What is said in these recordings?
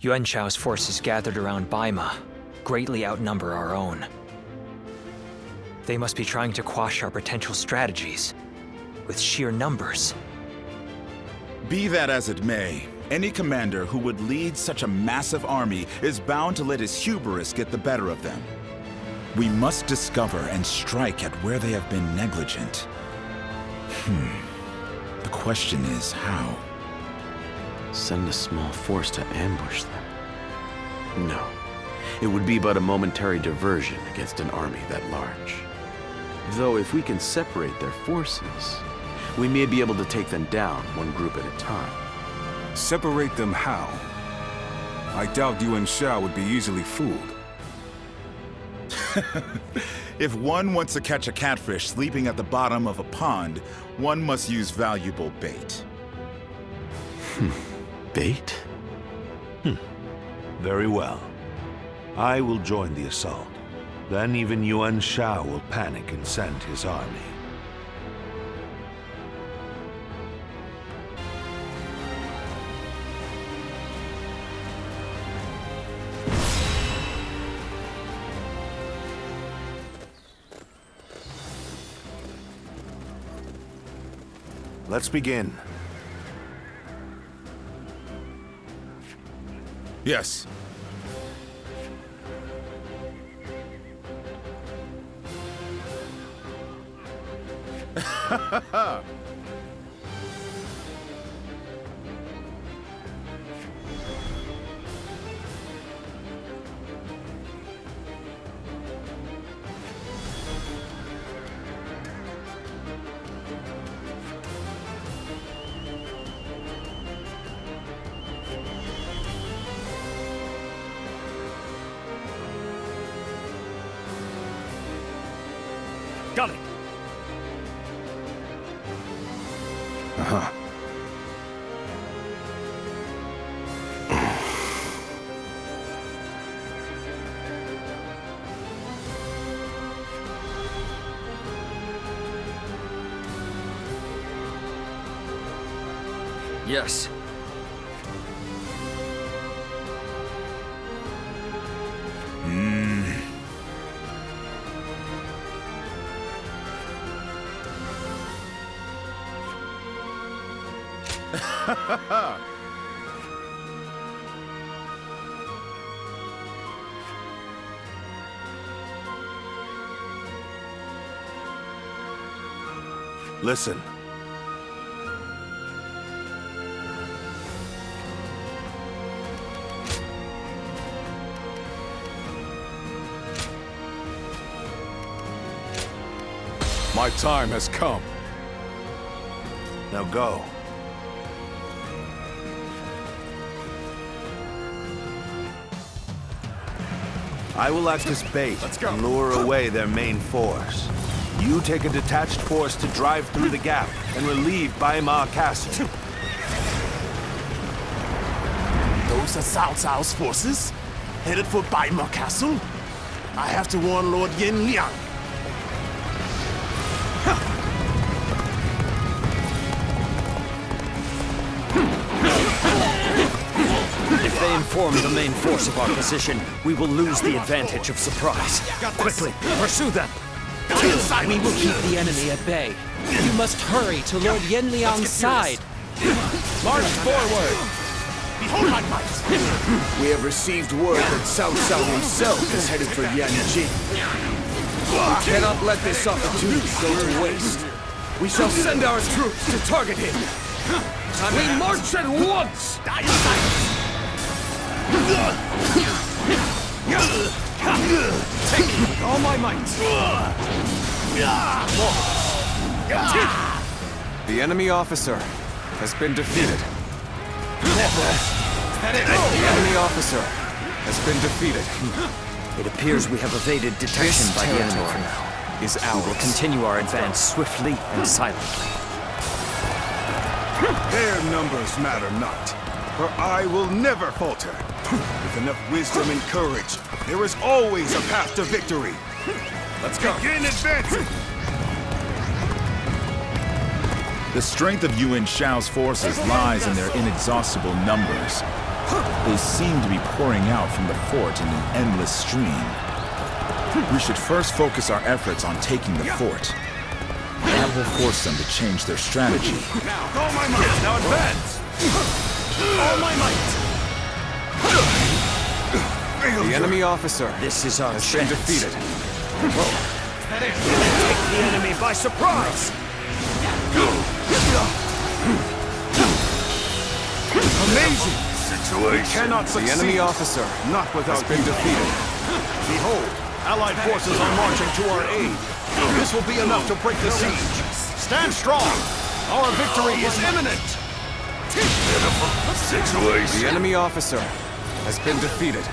Yuan Shao's forces gathered around Baima greatly outnumber our own. They must be trying to quash our potential strategies with sheer numbers. Be that as it may, any commander who would lead such a massive army is bound to let his hubris get the better of them. We must discover and strike at where they have been negligent. The question is how? Send a small force to ambush them? No. It would be but a momentary diversion against an army that large. Though if we can separate their forces, we may be able to take them down one group at a time. Separate them how? I doubt Yuan Shao would be easily fooled. If one wants to catch a catfish sleeping at the bottom of a pond, one must use valuable bait. Bait? Very well. I will join the assault. Then even Yuan Shao will panic and send his army. Let's begin. Yes. Got it. Yes. Listen. My time has come. Now go. I will act as bait and lure away their main force. You take a detached force to drive through the gap and relieve Baima Castle. Those are Cao Cao's forces, headed for Baima Castle. I have to warn Lord Yanjin. If they inform the main force of our position, we will lose the advantage of surprise. Quickly, pursue them! We will keep the enemy at bay. You must hurry to Lord Yanliang's side. March forward! Behold my might! We have received word that Cao Cao himself is headed for Yanjin. We cannot let this opportunity go to waste. We shall send our troops to target him. We march at once! Take me with all my might! The enemy officer has been defeated. The enemy officer has been defeated. It appears we have evaded detection by the enemy for now. Is We will ours. continue our advance swiftly and silently. Their numbers matter not, for I will never falter. With enough wisdom and courage, there is always a path to victory. Let's go. Begin advancing! The strength of Yuan Shao's forces lies in their inexhaustible numbers. They seem to be pouring out from the fort in an endless stream. We should first focus our efforts on taking the fort. That will force them to change their strategy. All my might! Now advance! All my might! The enemy officer This is our has been chance. defeated. Take the enemy by surprise! Amazing! We cannot The succeed! enemy officer Not without has been you. defeated. Behold, Allied forces are marching to our aid. This will be enough to break the siege. Stand strong! Our victory is imminent! The enemy officer has been defeated.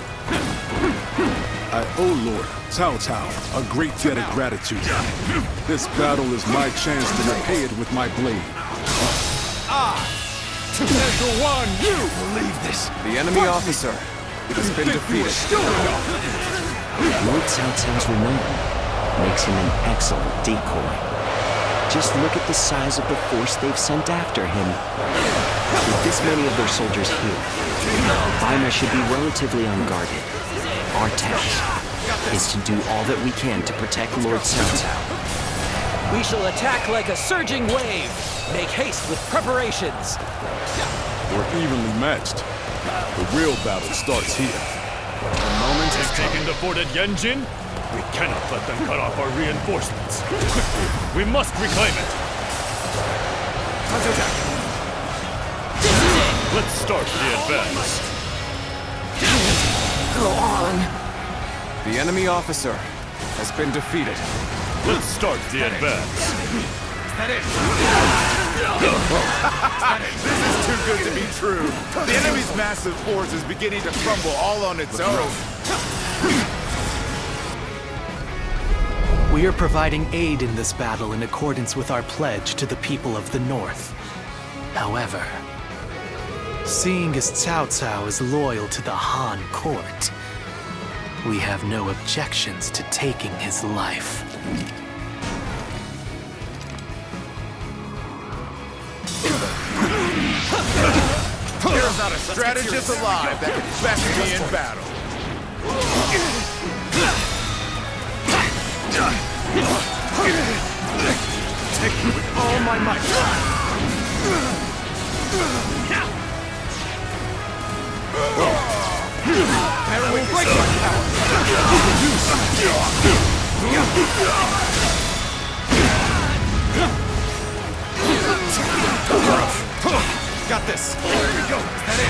I owe Lord Cao Cao a great debt of gratitude. This battle is my chance to repay it with my blade. Guan Yu! Believe this! The enemy officer has been defeated. Lord Cao Cao's renown makes him an excellent decoy. Just look at the size of the force they've sent after him. With this many of their soldiers here, Baima should be relatively unguarded. Our task is to do all that we can to protect Lord Cao Cao. We shall attack like a surging wave. Make haste with preparations. We're evenly matched. The real battle starts here. The moment has come. Taking the fort at Yanjin? We cannot let them cut off our reinforcements. We must reclaim it. This is it! Let's start the advance. Go on. The enemy officer has been defeated. Let's start the advance. This is too good to be true. The enemy's massive force is beginning to crumble all on its own. We are providing aid in this battle in accordance with our pledge to the people of the North. However, seeing as Cao Cao is loyal to the Han court, we have no objections to taking his life. There's not a strategist alive that can best me in battle. Take me with all my might! I will break my power! Got this! There we go! Is that it?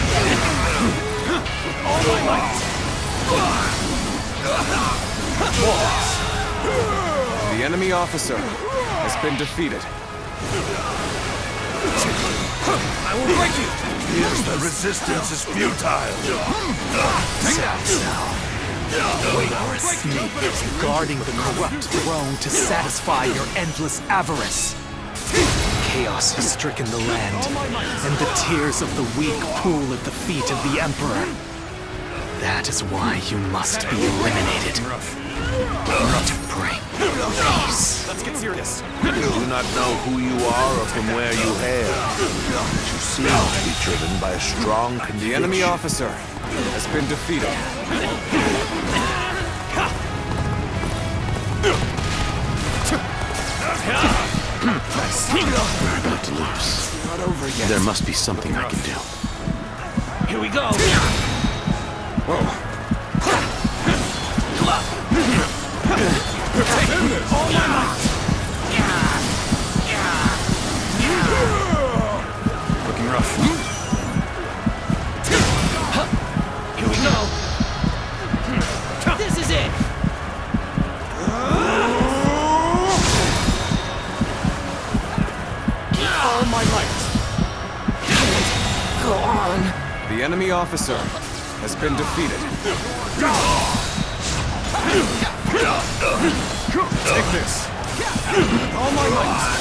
With all my might! The enemy officer has been defeated. I will break you! Yes, the resistance is futile! Cao Cao, we are a snake guarding the corrupt throne to satisfy your endless avarice. Chaos has stricken the land, and the tears of the weak pool at the feet of the Emperor. That is why you must be eliminated. To bring peace. Let's get serious. You do not know who you are or from where you hail. But you seem to be driven by a strong conviction. The enemy officer has been defeated. We're about to lose. Not over yet. There must be something I can do. Here we go. All my might! Looking rough. Here we go. This is it. All my might! Go on. The enemy officer has been defeated. Take this! All my might!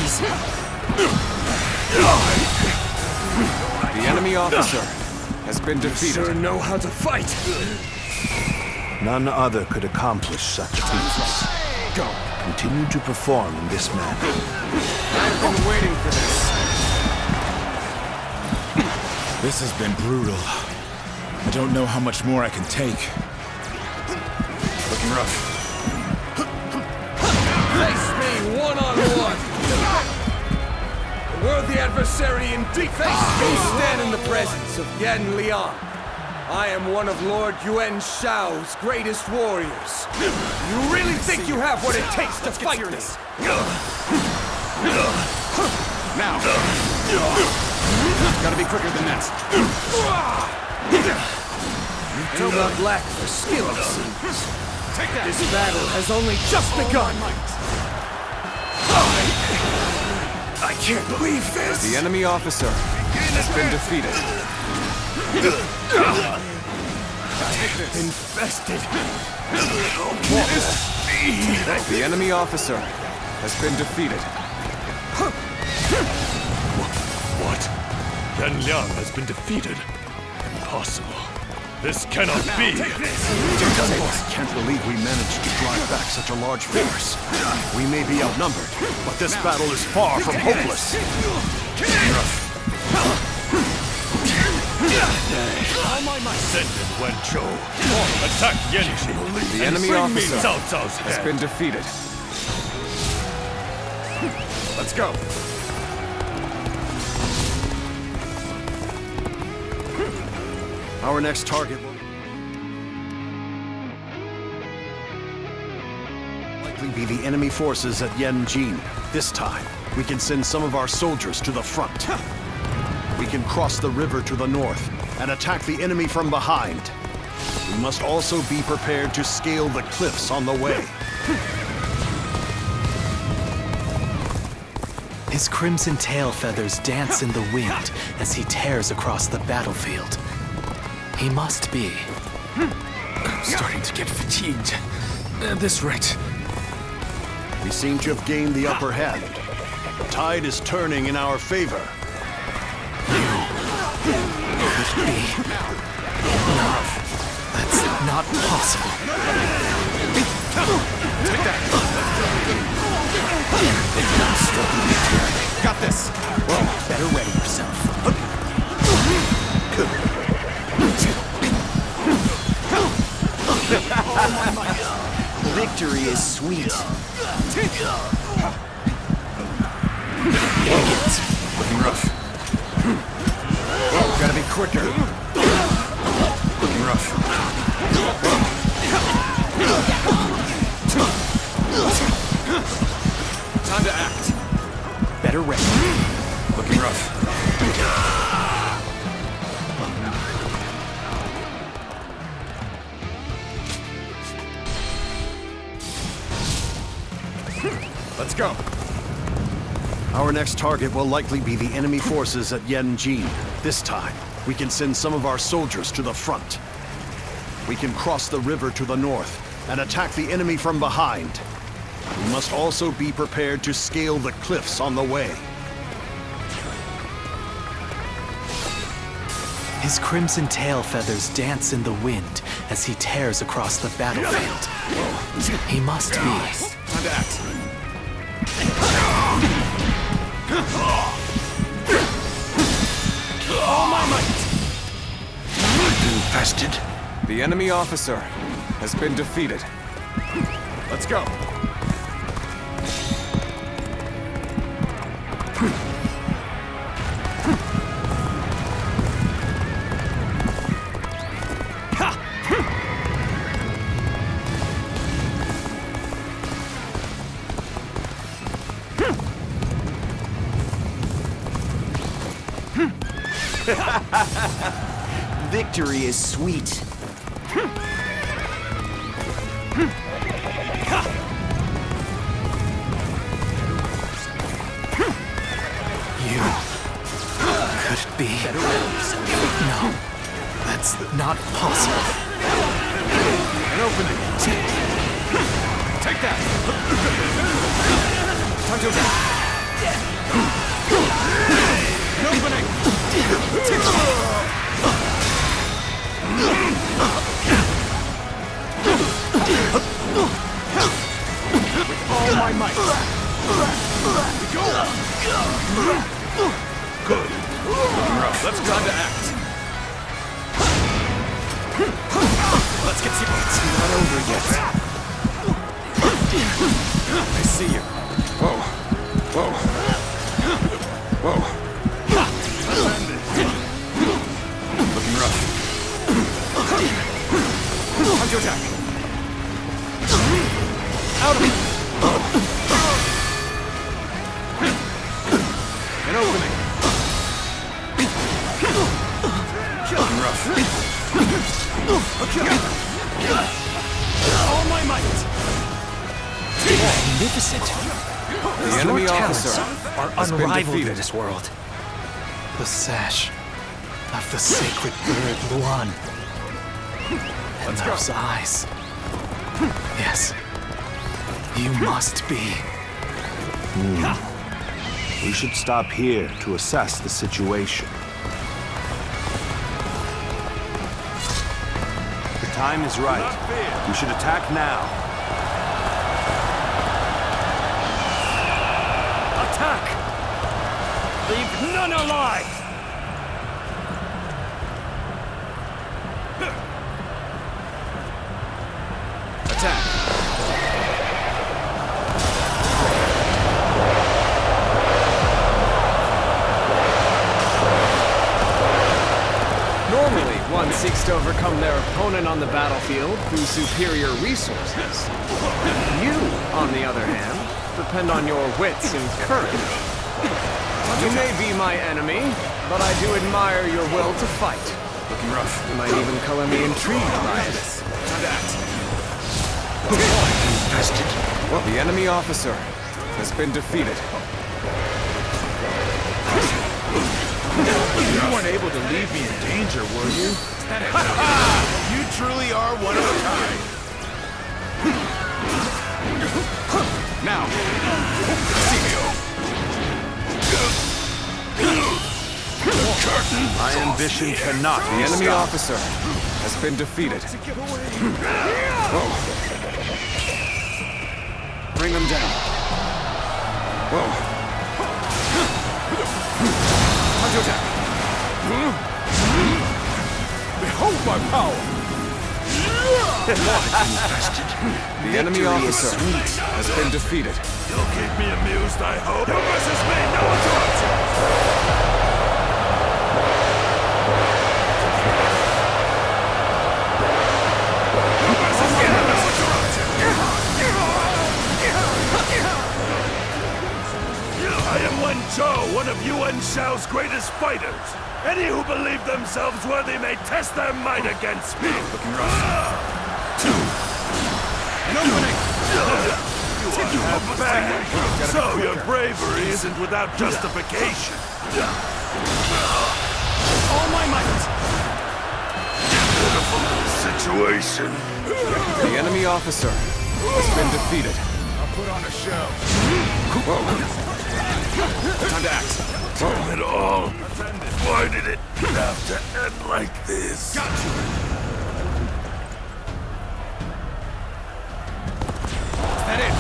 Easy. The enemy officer has been defeated. Sure know how to fight! None other could accomplish such feats. Go. Continue to perform in this manner. I've been waiting for this. This has been brutal. I don't know how much more I can take. Looking rough. Face me one-on-one! A worthy adversary indeed. Face me! Stand in the presence of Yan Liang. I am one of Lord Yuan Shao's greatest warriors. You really think you have what it takes to fight me? Now! Gotta be quicker than that. You do not lack for skill, it seems. This battle has only just begun. I can't believe this! The enemy officer has been defeated. Infested! The enemy officer has been defeated. What? Yan Liang has been defeated? Impossible. This cannot be! I can't believe we managed to drive back such a large force. We may be outnumbered, but this battle is far from hopeless. Send in Wen Chou. Attack Yanjin. The enemy Bring me officer Cao Cao's has head. been defeated. Let's go. Our next target will likely be the enemy forces at Yanjin. This time, we can send some of our soldiers to the front. We can cross the river to the north and attack the enemy from behind. We must also be prepared to scale the cliffs on the way. His crimson tail feathers dance in the wind as he tears across the battlefield. He must be. I'm starting to get fatigued. At this rate. We seem to have gained the upper hand. The tide is turning in our favor. Could be. No, that's not possible. Take that! Got this! Well, better ready yourself. Victory is sweet. Looking rough. Gotta be quicker. Looking rough. Time to act. Better ready. Looking rough. Let's go. Our next target will likely be the enemy forces at Yanjin. This time, we can send some of our soldiers to the front. We can cross the river to the north and attack the enemy from behind. We must also be prepared to scale the cliffs on the way. His crimson tail feathers dance in the wind as he tears across the battlefield. He must be. Time to act. All my might! Infested. The enemy officer has been defeated. Let's go. Victory is sweet. You could it be? No, that's not possible. An opening. Take that. Time to attack. An opening. all my might. Good. Let's try to act. Let's get to it. It's not over yet. I see you. Whoa. Whoa. Whoa. Looking rough. Time to attack. Out of it. An opening. Looking rough. All my might. Magnificent. The enemy Your officer talents are has been unrivaled in defeated. this world. The sash of the sacred bird Luan. And those eyes. Yes. You must be. We should stop here to assess the situation. The time is right. We should attack now. Attack! Leave none alive! Attack. Normally, one seeks to overcome their opponent on the battlefield through superior resources. You, on the other hand, depend on your wits and courage. You may be my enemy, but I do admire your will to fight. Looking rough. You might even color me intrigued by it. Time to act. Well, the enemy officer has been defeated. You weren't able to leave me in danger, were you? You truly are one of a kind. Now, My ambition cannot The be enemy stopped. officer has been defeated. Whoa. Bring them down. Whoa. Time to attack. behold my power! The enemy officer has been defeated. You'll keep me amused, I hope. Your versus me, no interruptions! I am Wen Zhou, one of Yuan Shao's greatest fighters. Any who believe themselves worthy may test their might against me. Looking rough. An opening! You are bad. So your bravery isn't without justification. All my might! Situation. The enemy officer has been defeated. I'll put on a show. Whoa. Time to act. Damn it all. Why did it have to end like this? Got you. Is that it?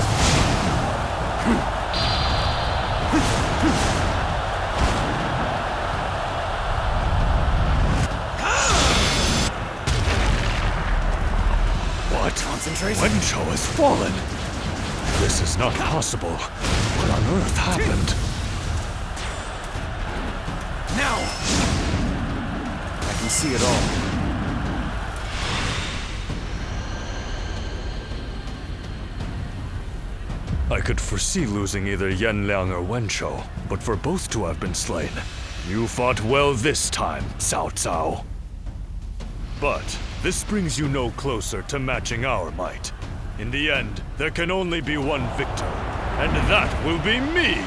What? Concentration. Wen Zhou has fallen. This is not possible. What on earth happened? Now! I can see it all. I could foresee losing either Yanliang or Wen Zhou, but for both to have been slain, you fought well this time, Cao Cao. But this brings you no closer to matching our might. In the end, there can only be one victor, and that will be me!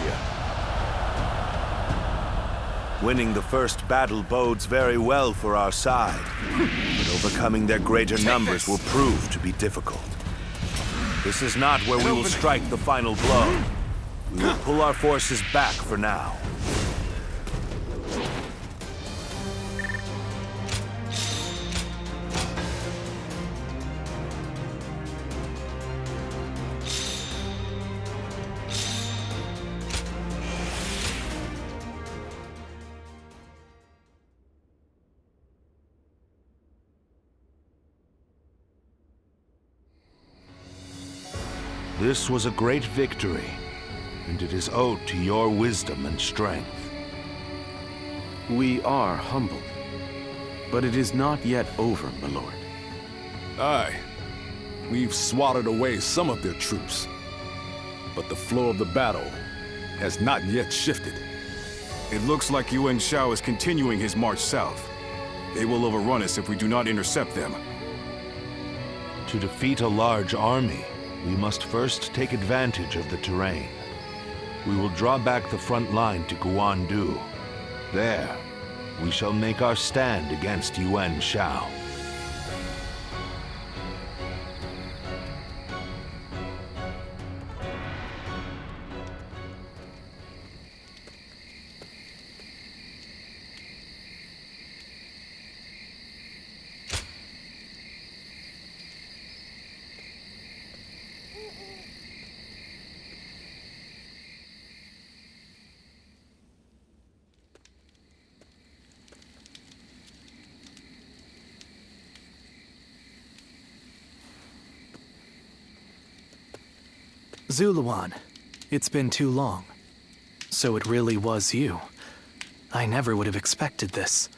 Winning the first battle bodes very well for our side, but overcoming their greater numbers will prove to be difficult. This is not where we will strike the final blow. We will pull our forces back for now. This was a great victory, and it is owed to your wisdom and strength. We are humbled, but it is not yet over, my lord. Aye. We've swatted away some of their troops, but the flow of the battle has not yet shifted. It looks like Yuan Shao is continuing his march south. They will overrun us if we do not intercept them. To defeat a large army, we must first take advantage of the terrain. We will draw back the front line to Guan Yu. There, we shall make our stand against Yuan Shao. Ziluan, it's been too long. So it really was you. I never would have expected this.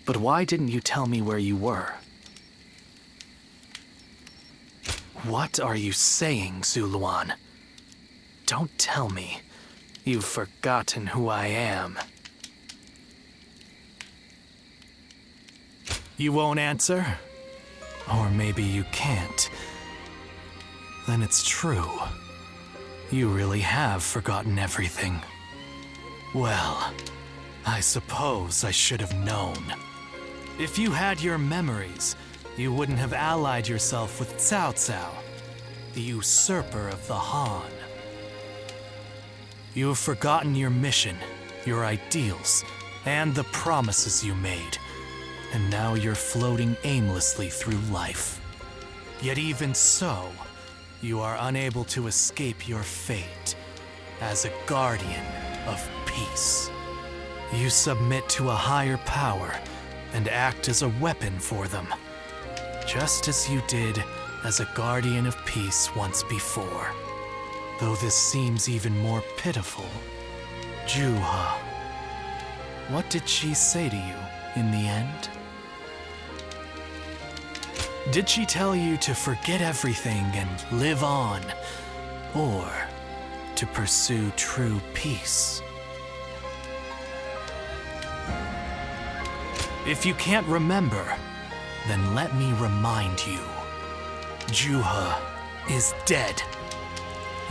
But why didn't you tell me where you were? What are you saying, Ziluan? Don't tell me you've forgotten who I am. You won't answer? Or maybe you can't. Then it's true. You really have forgotten everything. Well, I suppose I should have known. If you had your memories, you wouldn't have allied yourself with Cao Cao, the usurper of the Han. You have forgotten your mission, your ideals, and the promises you made, and now you're floating aimlessly through life. Yet even so, you are unable to escape your fate as a guardian of peace. You submit to a higher power and act as a weapon for them, just as you did as a guardian of peace once before. Though this seems even more pitiful, Juha, what did she say to you in the end? Did she tell you to forget everything and live on, or to pursue true peace? If you can't remember, then let me remind you. Juha is dead.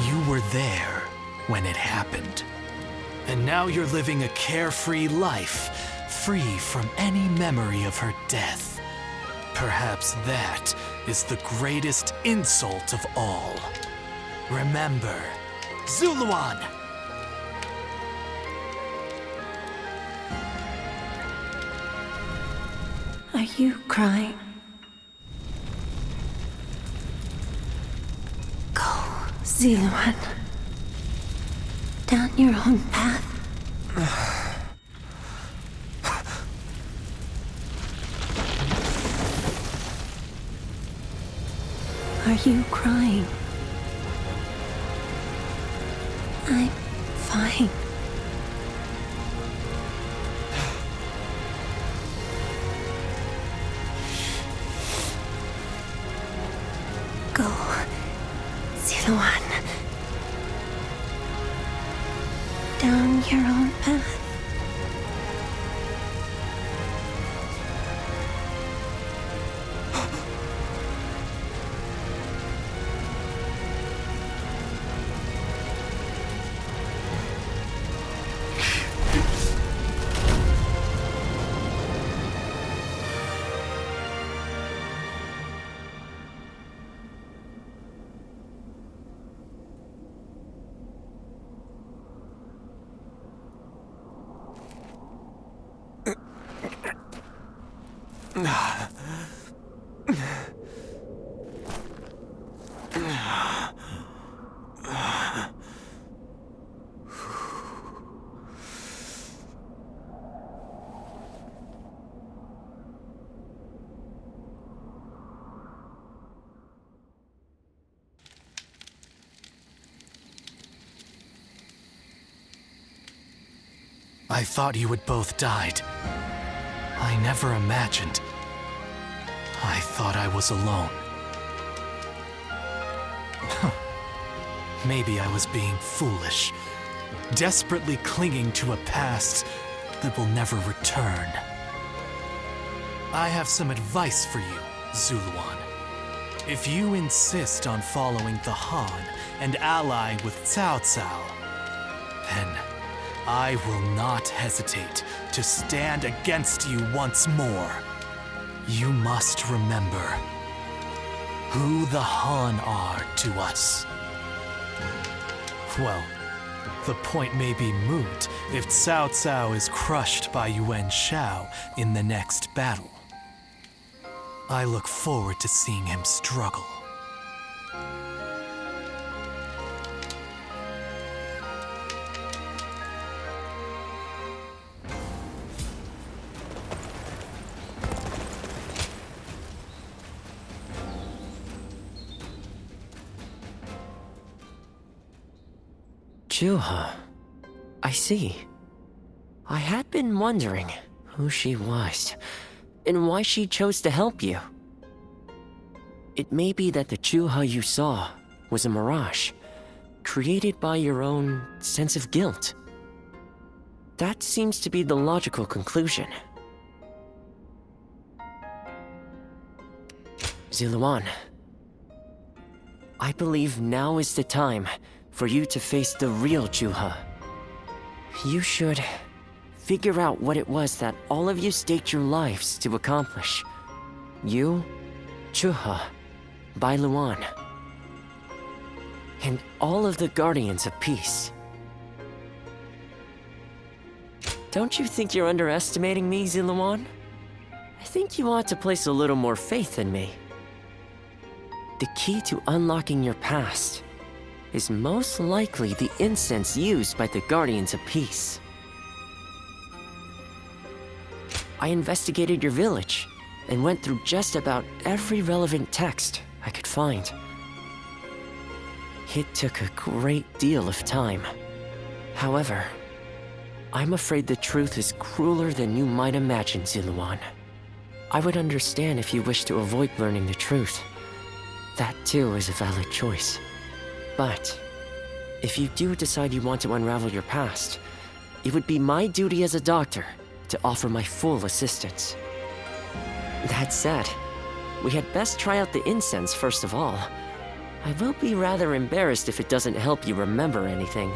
You were there when it happened. And now you're living a carefree life, free from any memory of her death. Perhaps that is the greatest insult of all. Remember, Ziluan! Are you crying? Go, Ziluan. Down your own path. Are you crying? I'm fine. Go, Ziluan. Down your own path. I thought you had both died. I never imagined. I thought I was alone. Maybe I was being foolish, desperately clinging to a past that will never return. I have some advice for you, Ziluan. If you insist on following the Han and allying with Cao Cao, then I will not hesitate to stand against you once more. You must remember who the Han are to us. Well, the point may be moot if Cao Cao is crushed by Yuan Shao in the next battle. I look forward to seeing him struggle. Juha. I see. I had been wondering who she was, and why she chose to help you. It may be that the Juha you saw was a mirage, created by your own sense of guilt. That seems to be the logical conclusion. Ziluan, I believe now is the time for you to face the real Juha. You should figure out what it was that all of you staked your lives to accomplish. You, Juha, Bailuan, and all of the Guardians of Peace. Don't you think you're underestimating me, Ziluan? I think you ought to place a little more faith in me. The key to unlocking your past is most likely the incense used by the Guardians of Peace. I investigated your village and went through just about every relevant text I could find. It took a great deal of time. However, I'm afraid the truth is crueler than you might imagine, Ziluan. I would understand if you wish to avoid learning the truth. That too is a valid choice. But if you do decide you want to unravel your past, it would be my duty as a doctor to offer my full assistance. That said, we had best try out the incense first of all. I will be rather embarrassed if it doesn't help you remember anything.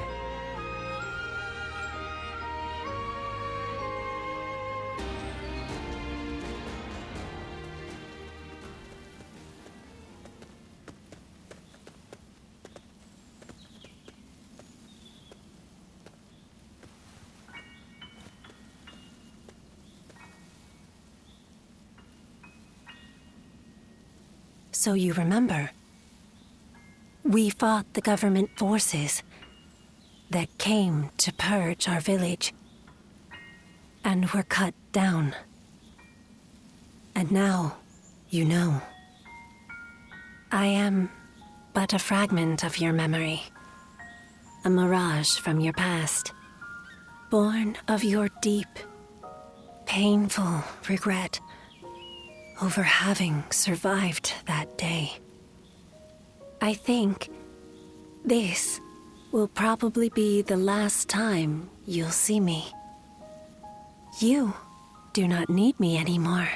So you remember, we fought the government forces that came to purge our village and were cut down. And now, you know, I am but a fragment of your memory, a mirage from your past, born of your deep, painful regret over having survived that day. I think this will probably be the last time you'll see me. You do not need me anymore.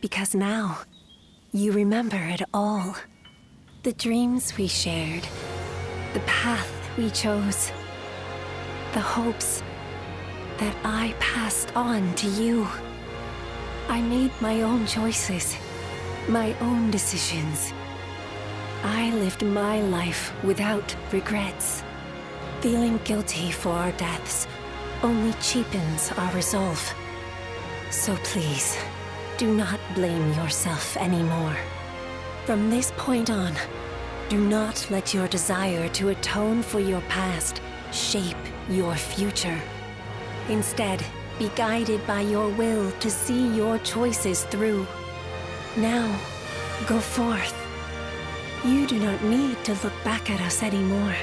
Because now, you remember it all. The dreams we shared, the path we chose, the hopes that I passed on to you. I made my own choices, my own decisions. I lived my life without regrets. Feeling guilty for our deaths only cheapens our resolve. So please, do not blame yourself anymore. From this point on, do not let your desire to atone for your past shape your future. Instead, be guided by your will to see your choices through. Now, go forth. You do not need to look back at us anymore.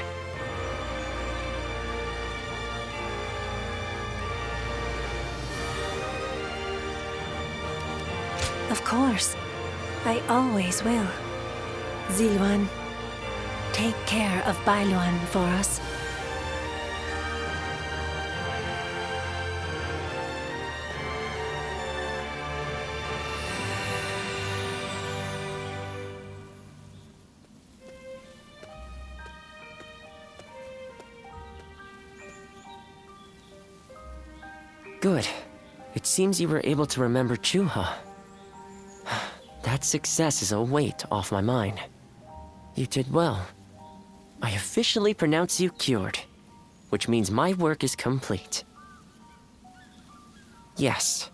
Of course. I always will. Ziluan, take care of Bailuan for us. Good. It seems you were able to remember Chuha. That success is a weight off my mind. You did well. I officially pronounce you cured, which means my work is complete. Yes,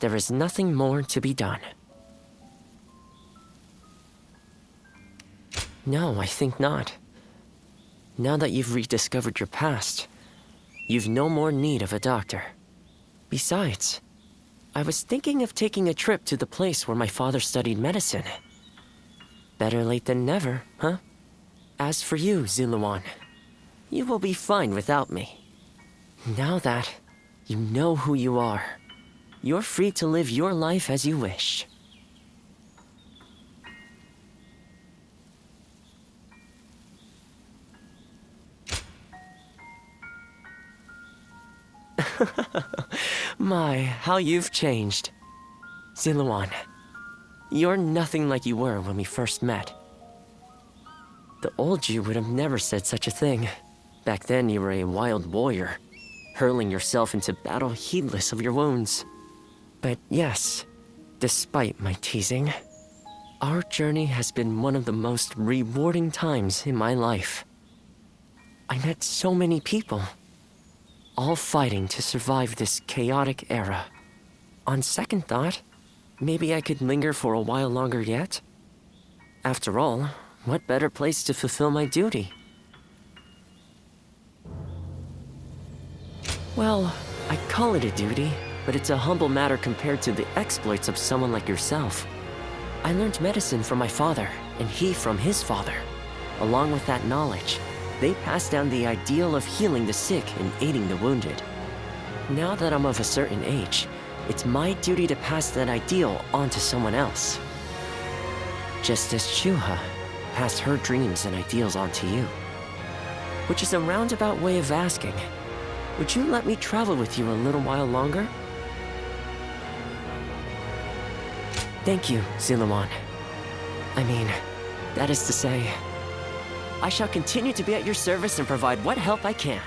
there is nothing more to be done. No, I think not. Now that you've rediscovered your past, you've no more need of a doctor. Besides, I was thinking of taking a trip to the place where my father studied medicine. Better late than never, huh? As for you, Ziluan, you will be fine without me. Now that you know who you are, you're free to live your life as you wish. My, how you've changed. Ziluan, you're nothing like you were when we first met. The old you would have never said such a thing. Back then you were a wild warrior, hurling yourself into battle heedless of your wounds. But yes, despite my teasing, our journey has been one of the most rewarding times in my life. I met so many people, all fighting to survive this chaotic era. On second thought, maybe I could linger for a while longer yet. After all, what better place to fulfill my duty? Well, I call it a duty, but it's a humble matter compared to the exploits of someone like yourself. I learned medicine from my father, and he from his father. Along with that knowledge, they passed down the ideal of healing the sick and aiding the wounded. Now that I'm of a certain age, it's my duty to pass that ideal on to someone else. Just as Chuha passed her dreams and ideals on to you. Which is a roundabout way of asking, would you let me travel with you a little while longer? Thank you, Ziluan. I mean, that is to say, I shall continue to be at your service and provide what help I can.